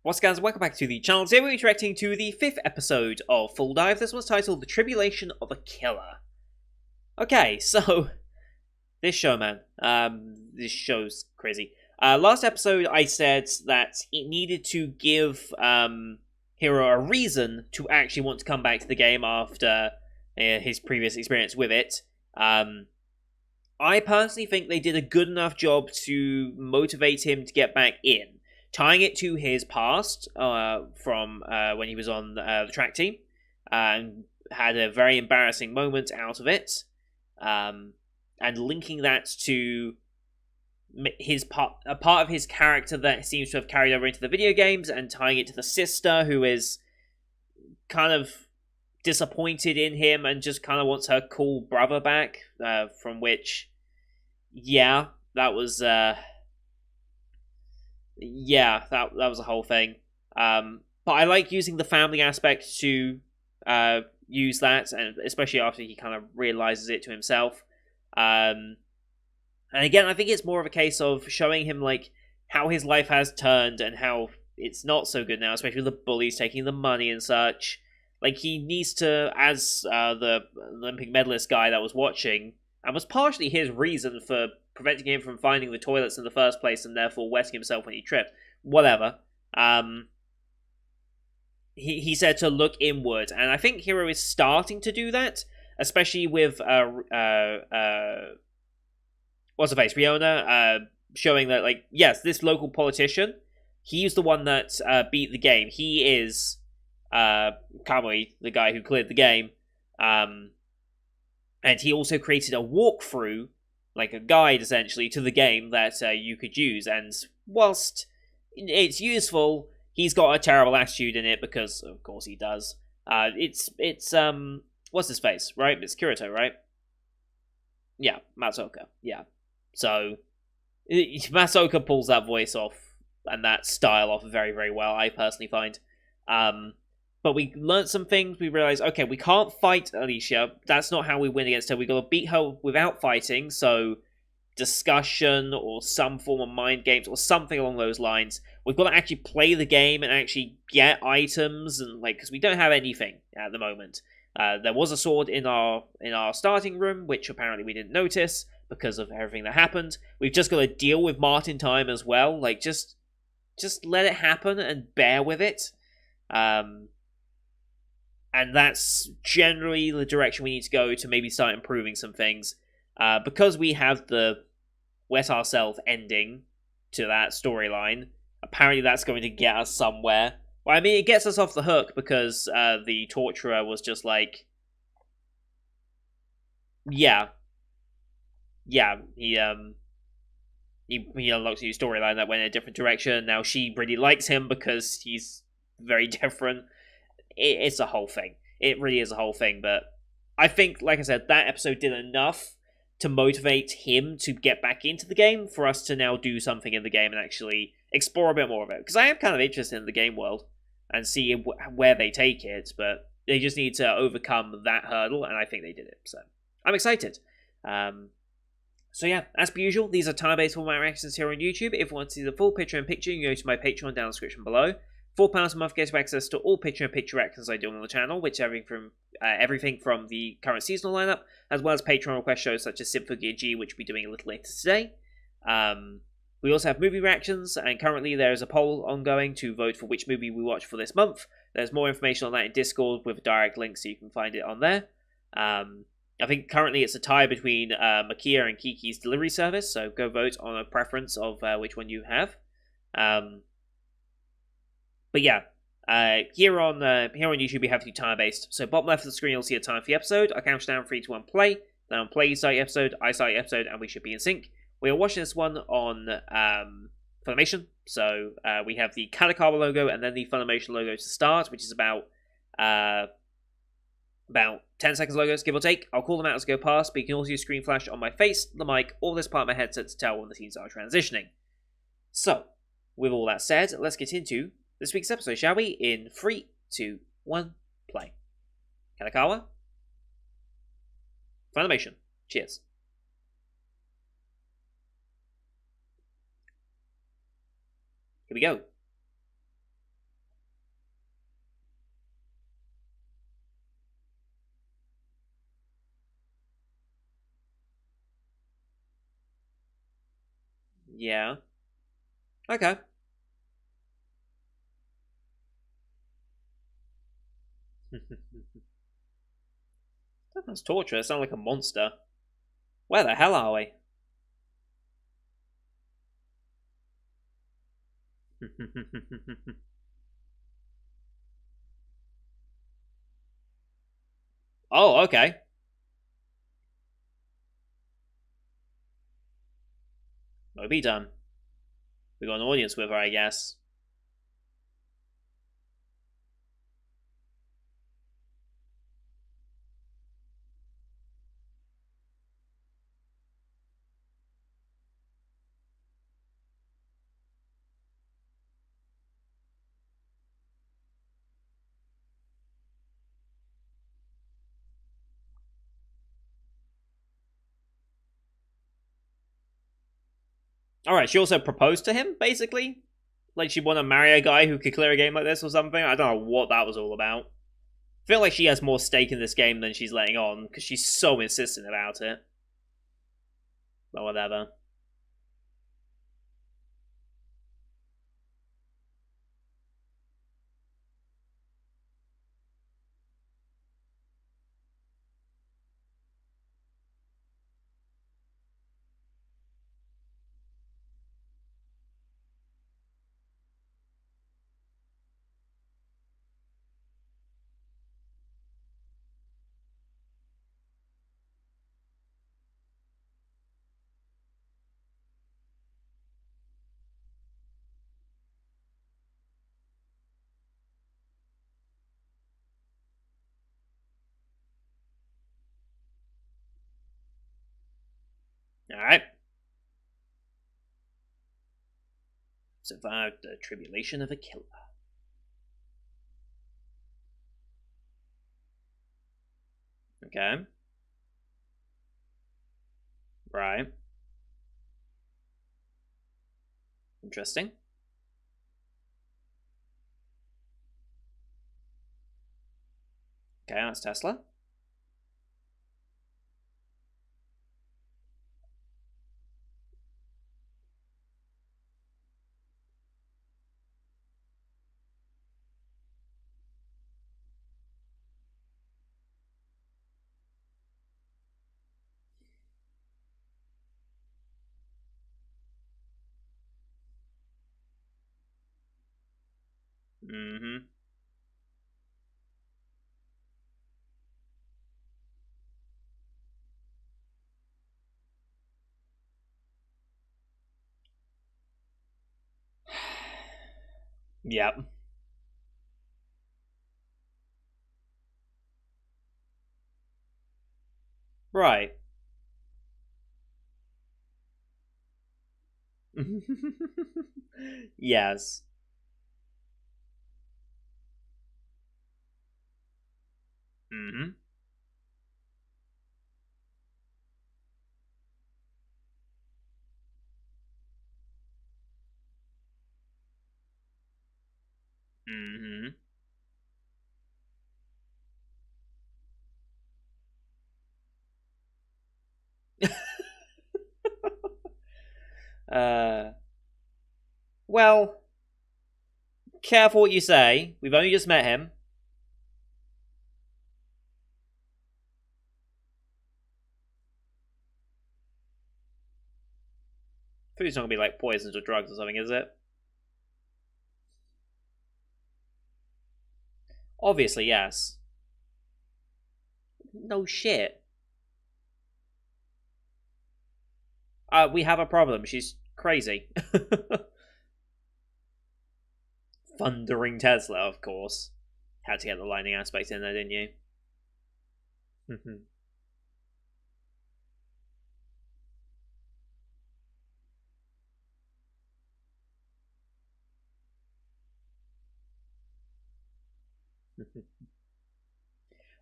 What's up, guys? Welcome back to the channel. Today we're reacting to the 5th episode of Full Dive. This one's titled The Tribulation of a Killer. Okay, so this show, man. This show's crazy. Last episode I said that it needed to give Hiro a reason to actually want to come back to the game after his previous experience with it. I personally think they did a good enough job to motivate him to get back in. Tying it to his past from when he was on the track team and had a very embarrassing moment out of it, and linking that to a part of his character that seems to have carried over into the video games, and tying it to the sister who is kind of disappointed in him and just kind of wants her cool brother back, from which, yeah, that was... yeah, that was a whole thing. But I like using the family aspect to use that, and especially after he kind of realizes it to himself. And again, I think it's more of a case of showing him like how his life has turned and how it's not so good now, especially with the bullies taking the money and such. Like, he needs to, as the Olympic medalist guy that was watching, and was partially his reason for preventing him from finding the toilets in the first place and therefore wetting himself when he tripped. Whatever. He said to look inward, and I think Hiro is starting to do that, especially with what's her face, Riona, showing that, like, yes, this local politician, he's the one that beat the game. He is Kamui, the guy who cleared the game, and he also created a walkthrough, like a guide essentially, to the game that you could use. And whilst it's useful, he's got a terrible attitude in it because, of course, he does. It's what's his face, right? It's Kirito, right? Yeah, Matsuoka. Yeah. So Matsuoka pulls that voice off and that style off very, very well, I personally find. But we learned some things. We realized, okay, we can't fight Alicia. That's not how we win against her. We got to beat her without fighting. So discussion or some form of mind games or something along those lines. We've got to actually play the game and actually get items, and like, because we don't have anything at the moment. There was a sword in our starting room, which apparently we didn't notice because of everything that happened. We've just got to deal with Martin time as well. Like, just let it happen and bear with it. And that's generally the direction we need to go to maybe start improving some things. Because we have the wet ourselves ending to that storyline, apparently that's going to get us somewhere. Well, I mean, it gets us off the hook because the torturer was just like... Yeah, he unlocks a new storyline that went in a different direction. Now she really likes him because he's very different. It's a whole thing. It really is a whole thing, but I think, like I said, that episode did enough to motivate him to get back into the game for us to now do something in the game and actually explore a bit more of it. Because I am kind of interested in the game world and see where they take it, but they just need to overcome that hurdle, and I think they did it. So I'm excited. So yeah, as per usual, these are time-based format reactions here on YouTube. If you want to see the full picture in picture, you can go to my Patreon down in the description below. £4 a month gets you access to all picture-in-picture reactions I do on the channel, which everything from the current seasonal lineup, as well as Patreon request shows such as Symphogear G, which we'll be doing a little later today. We also have movie reactions, and currently there is a poll ongoing to vote for which movie we watch for this month. There's more information on that in Discord with a direct link, so you can find it on there. I think currently it's a tie between Makia and Kiki's delivery service, so go vote on a preference of which one you have. But yeah, here on YouTube we have to do time-based. So bottom left of the screen you'll see a time for the episode. I count down 3, 2, 1, play. Then on play you start the episode, I start the episode, and we should be in sync. We are watching this one on Funimation. So we have the Kalakawa logo and then the Funimation logo to start, which is about 10 seconds logos, give or take. I'll call them out as I go past, but you can also use screen flash on my face, the mic, or this part of my headset to tell when the scenes are transitioning. So, with all that said, let's get into this week's episode, shall we? In 3, 2, 1, play. Kalakawa. Funimation. Cheers. Here we go. Yeah. Okay. That sounds torture. It sounds like a monster. Where the hell are we? Oh, okay. Moby done. We got an audience with her, I guess. All right. She also proposed to him, basically. Like she want to marry a guy who could clear a game like this or something. I don't know what that was all about. I feel like she has more stake in this game than she's letting on because she's so insistent about it. But whatever. All right. Survived the tribulation of a killer. Okay. Right. Interesting. Okay, that's Tesla. Mm-hmm. Yep. Right. Yes. Mm-hmm. Mm-hmm. uh. Well, careful what you say. We've only just met him. Food's not gonna be like poisons or drugs or something, is it? Obviously, yes. No shit. We have a problem. She's crazy. Thundering Tesla, of course. Had to get the lightning aspect in there, didn't you?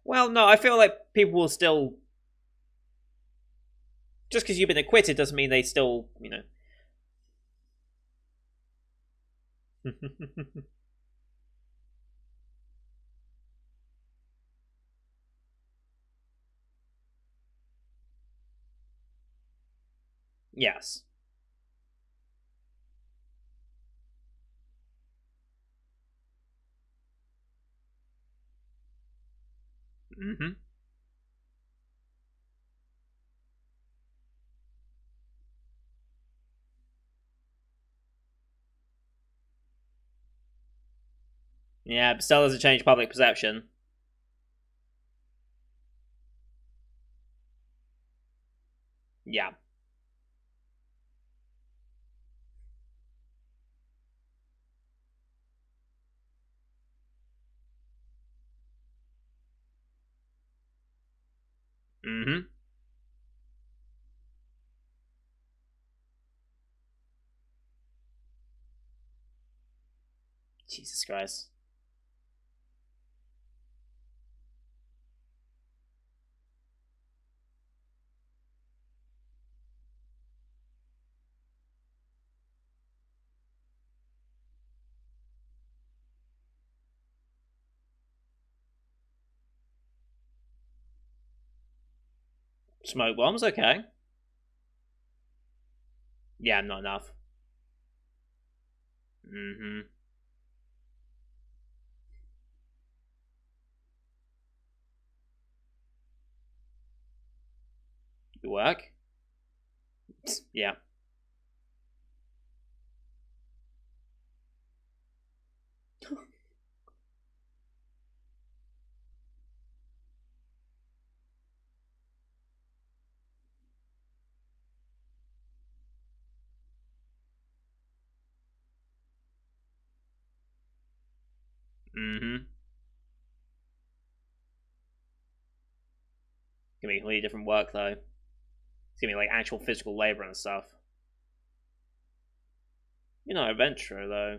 Well, no, I feel like people will still. Just because you've been acquitted doesn't mean they still, Yes. Mm-hmm. Yeah, but still doesn't change public perception. Yeah. Mm-hmm. Jesus Christ. Smoke bombs, okay. Yeah, not enough. Mm-hmm. You work? Yeah. Mm-hmm. Gonna be completely different work though. It's gonna be like actual physical labor and stuff. You're not an adventurer though.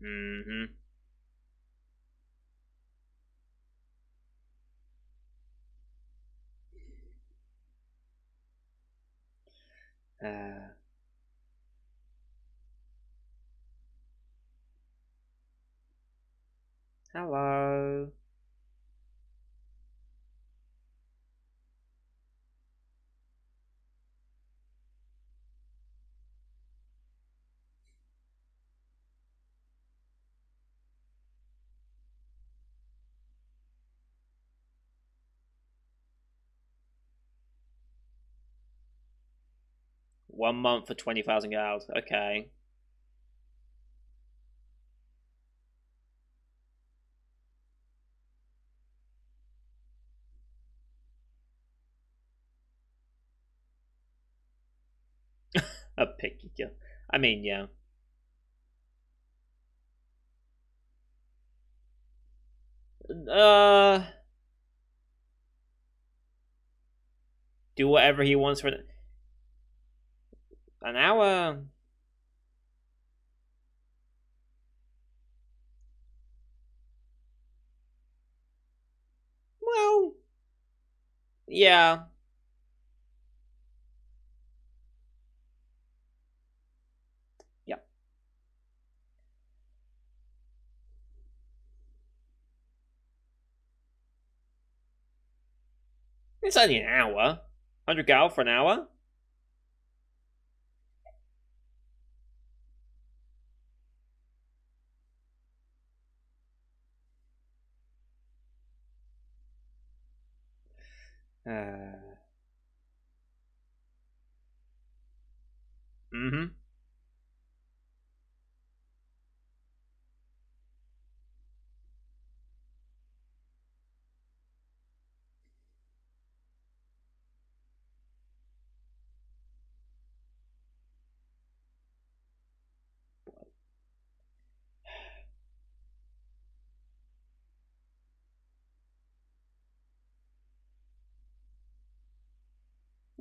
Mm-hmm. Uh, hello. 1 month for 20,000 gals. Okay. A picky kill. I mean, yeah. Uh, do whatever he wants for an hour. Well, yeah. Yeah. It's only an hour. 100 gal for an hour? Uh, mm-hmm.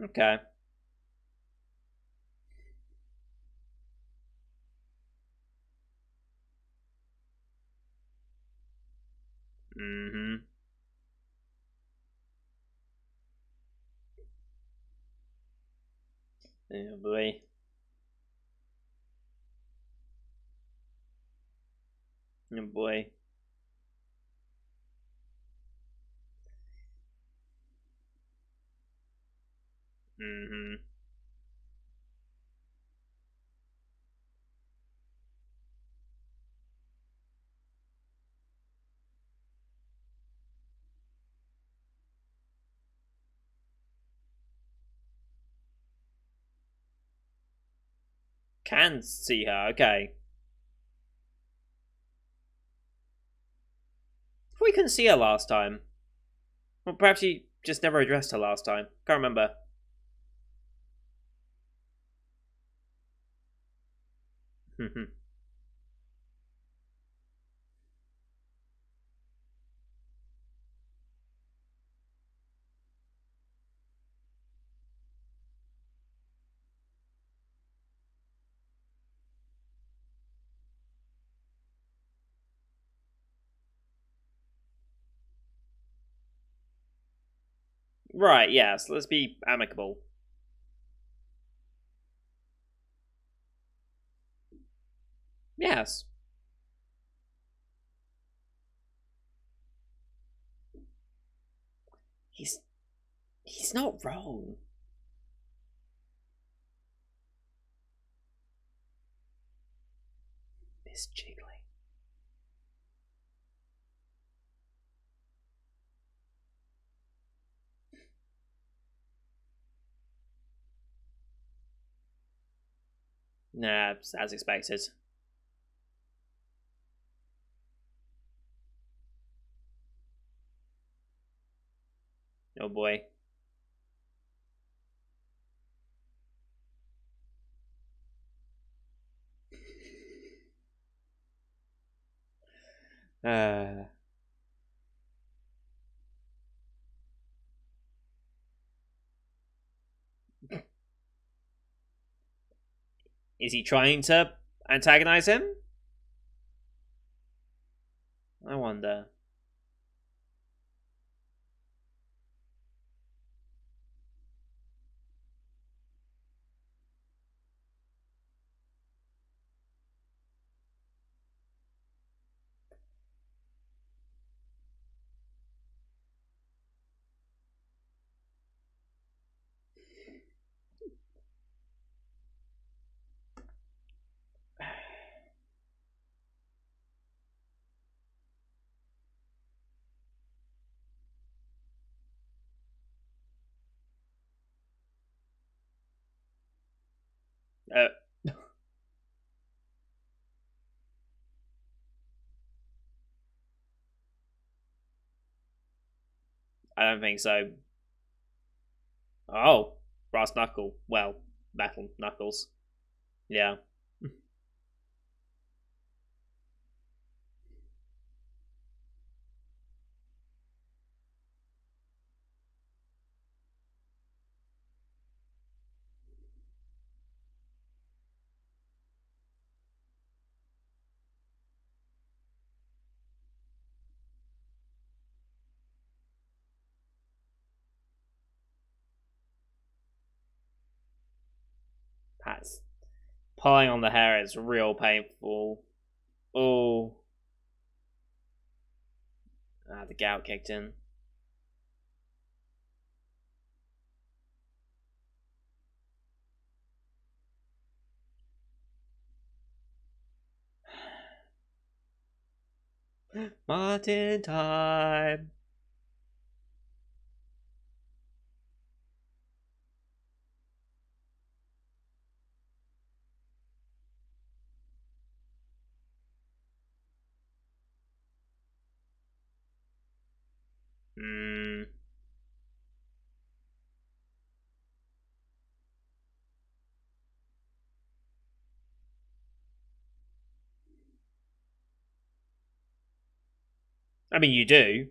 Okay. Mm-hmm. Oh boy. Oh boy. Mm-hmm. can see her. Okay. We couldn't see her last time. Well, perhaps he just never addressed her last time. Can't remember. Right, yes, let's be amicable. Yes. He's he's not wrong. Miss Jiggly. Nah, as expected. Oh boy. Uh, is he trying to antagonize him? I wonder. Uh, I don't think so. Oh, brass knuckle. Well, metal knuckles. Yeah. That's pulling on the hair is real painful. Oh, the gout kicked in. Martin time. Hmm. I mean, you do.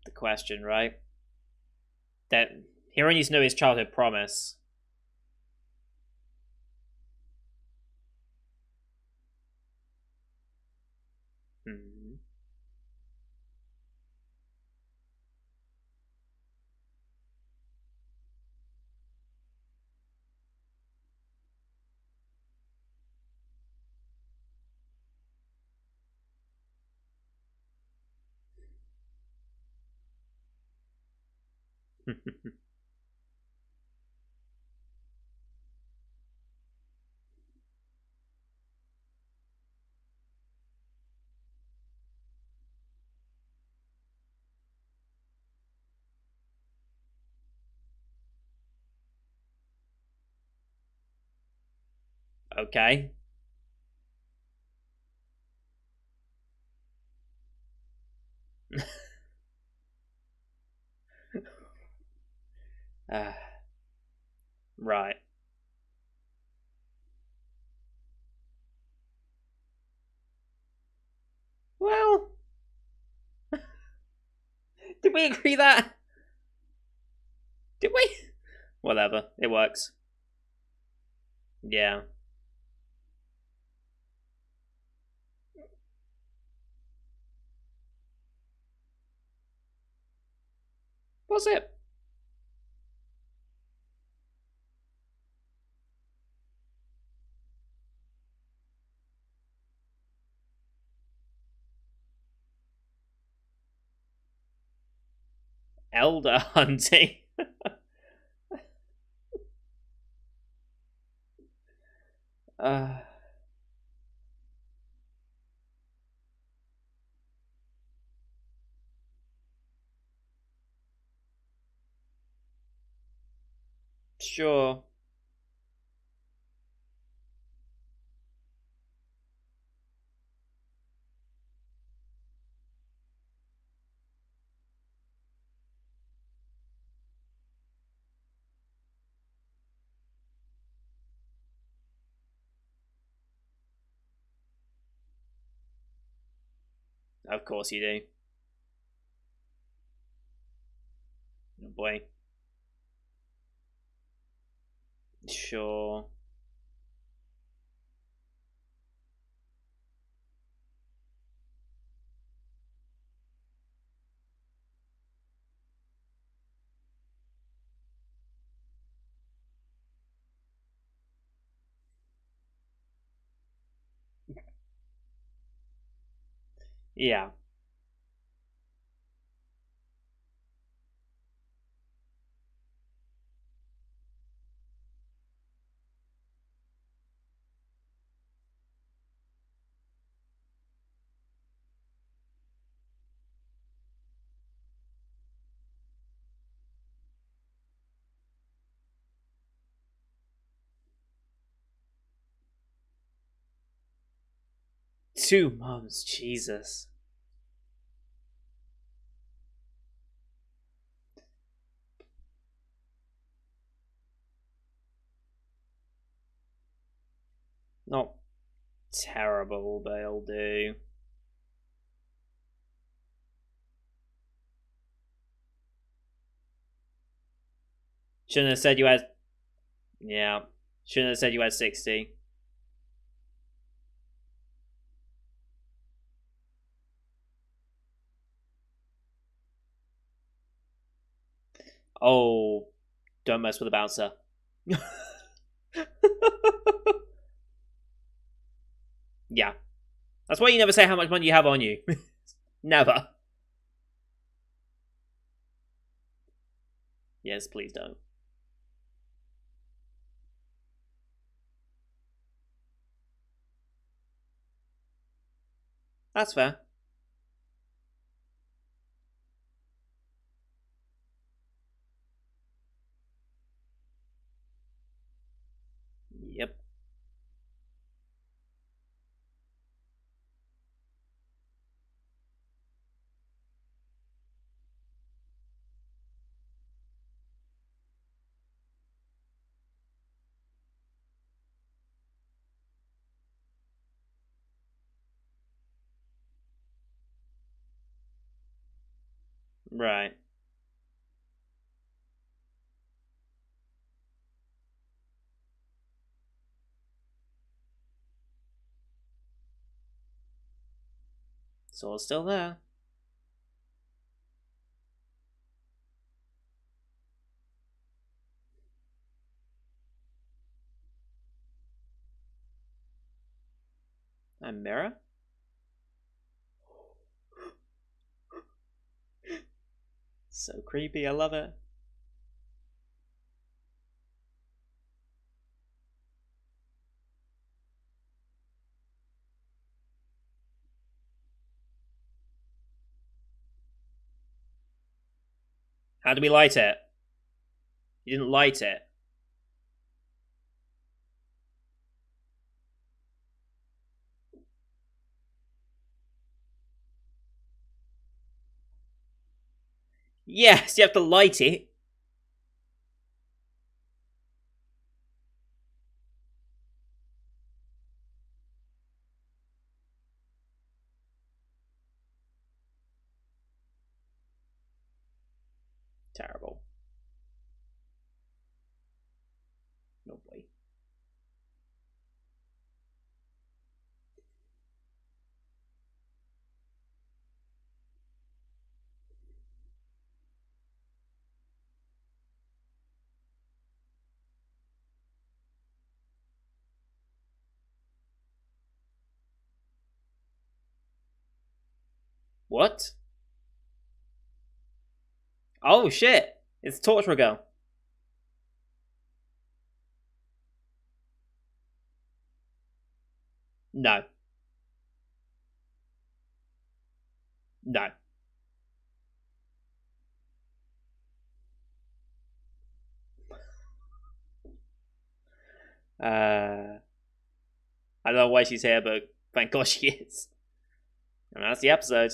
The question, right? That he only needs to know his childhood promise. Hmm. Okay. uh, right. Well, did we agree that? Did we? Whatever. It works. Yeah. Was it? Elder hunting. uh, sure. Of course you do. Oh boy. Sure. Yeah. 2 months. Jesus. Not terrible, but it'll do. Shouldn't have said you had. Yeah. Shouldn't have said you had 60. Oh, don't mess with the bouncer. Yeah. That's why you never say how much money you have on you. Never. Yes, please don't. That's fair. Yep. Right. Sword's still there. A mirror? So creepy, I love it. How do we light it? You didn't light it. Yes, you have to light it. Terrible. Lovely. What? Oh shit! It's Torture Girl. No. No. I don't know why she's here, but thank God she is. And that's the episode.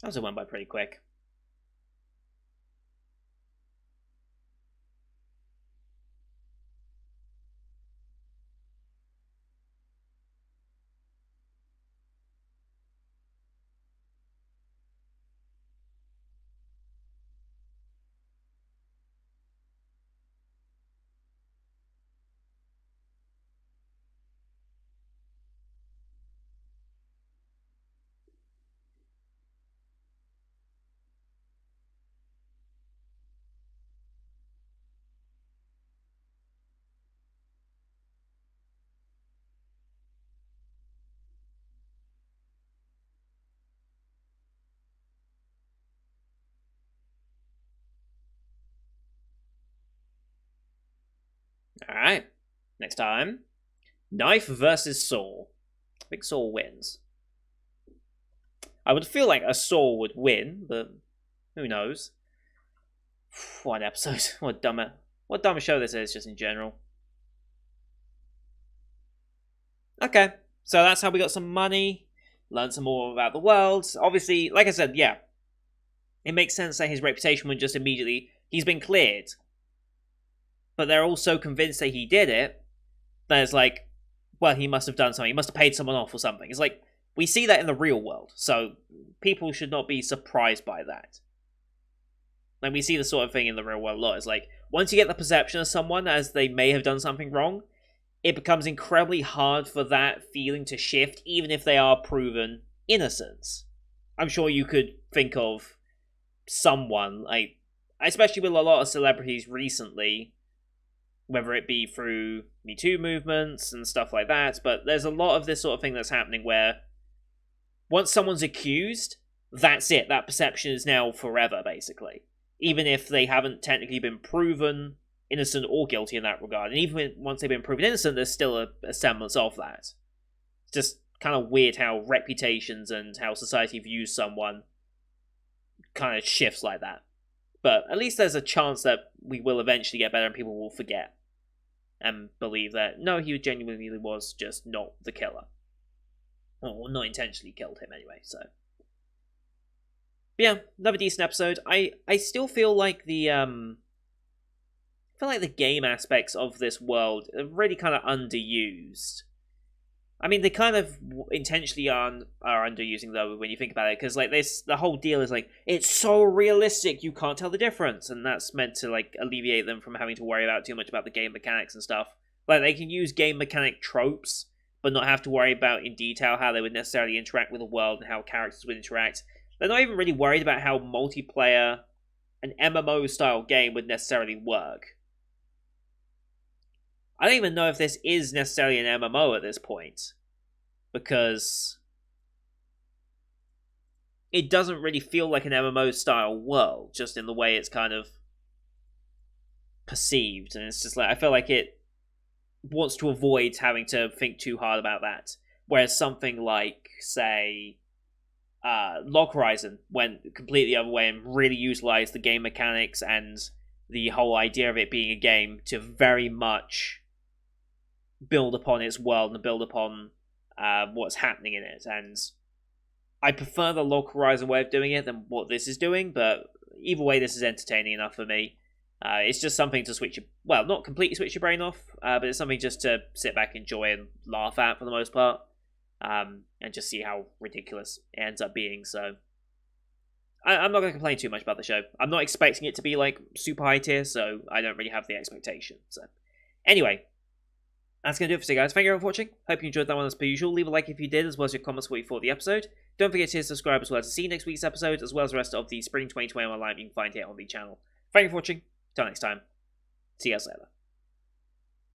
That also went by pretty quick. Alright. Next time. Knife versus Saw. I think Saw wins. I would feel like a Saw would win, but who knows? What an episode. What dumb show this is, just in general. Okay. So that's how we got some money. Learned some more about the world. Obviously, like I said, yeah. It makes sense that his reputation would just immediately... He's been cleared. But they're all so convinced that he did it, that it's like, well, he must have done something. He must have paid someone off or something. It's like, we see that in the real world, so people should not be surprised by that. Like, we see the sort of thing in the real world a lot. It's like, once you get the perception of someone as they may have done something wrong, it becomes incredibly hard for that feeling to shift, even if they are proven innocent. I'm sure you could think of someone, like, especially with a lot of celebrities recently, whether it be through Me Too movements and stuff like that, but there's a lot of this sort of thing that's happening where once someone's accused, that's it. That perception is now forever, basically. Even if they haven't technically been proven innocent or guilty in that regard. And even once they've been proven innocent, there's still a semblance of that. It's just kind of weird how reputations and how society views someone kind of shifts like that. But at least there's a chance that we will eventually get better and people will forget and believe that, no, he genuinely was just not the killer. Or not intentionally killed him anyway, so. But yeah, another decent episode. I still feel like the game aspects of this world are really kind of underused. I mean, they kind of intentionally are underusing, though, when you think about it, because like the whole deal is like, it's so realistic, you can't tell the difference, and that's meant to like alleviate them from having to worry about too much about the game mechanics and stuff. Like, they can use game mechanic tropes, but not have to worry about in detail how they would necessarily interact with the world and how characters would interact. They're not even really worried about how multiplayer, an MMO-style game would necessarily work. I don't even know if this is necessarily an MMO at this point, because it doesn't really feel like an MMO style world, just in the way it's kind of perceived, and it's just like I feel like it wants to avoid having to think too hard about that. Whereas something like, say, Log Horizon went completely the other way and really utilized the game mechanics and the whole idea of it being a game to very much build upon its world and build upon what's happening in it. And I prefer the Log Horizon way of doing it than what this is doing, but either way, this is entertaining enough for me. It's just something to switch your... Well, not completely switch your brain off, but it's something just to sit back, enjoy, and laugh at for the most part. And just see how ridiculous it ends up being, so... I'm not going to complain too much about the show. I'm not expecting it to be, like, super high tier, so I don't really have the expectation, so... Anyway, that's going to do it for today, guys. Thank you for watching. Hope you enjoyed that one as per usual. Leave a like if you did, as well as your comments what you thought of the episode. Don't forget to subscribe as well to see next week's episode, as well as the rest of the Spring 2021 live you can find here on the channel. Thank you for watching. Till next time. See you guys later.